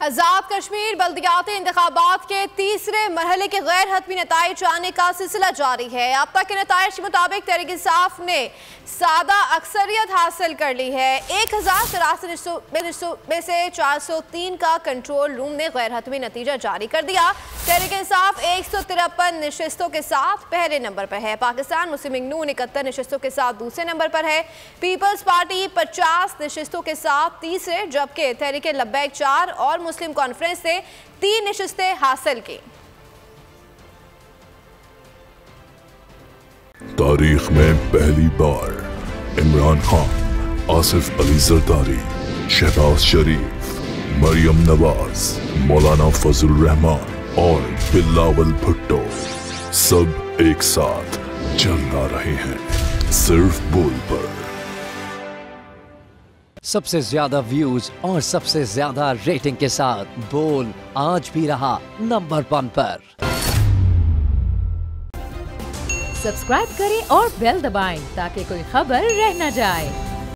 आजाद कश्मीर बल्दियाती इंतखाबात के तीसरे मरहले के गैर हतमी नताइज आने का सिलसिला जारी है। अब तक के नताइज के मुताबिक तहरीक इंसाफ ने सादा अक्सरियत हासिल कर ली है। 1083 में से 403 का कंट्रोल रूम ने गैर हतमी नतीजा जारी कर दिया। तहरीक इंसाफ 153 नशिस्तों के साथ पहले नंबर पर है। पाकिस्तान मुस्लिम लीग नून 71 नशिस्तों के साथ दूसरे नंबर पर है। पीपल्स पार्टी 50 नशिस्तों के साथ तीसरे, जबकि तहरीक लब्बैक 4 और मुस्लिम कॉन्फ्रेंस ने 3 नशिस्तें हासिल की। तारीख में पहली बार इमरान खान, आसिफ अली जरदारी, शहबाज शरीफ, मरियम नवाज, मौलाना फजल रहमान और बिलावल भुट्टो सब एक साथ जलना रहे हैं सिर्फ बोल पर। सबसे ज्यादा व्यूज और सबसे ज्यादा रेटिंग के साथ बोल आज भी रहा नंबर 1 पर। सब्सक्राइब करें और बेल दबाएं ताकि कोई खबर रह न जाए।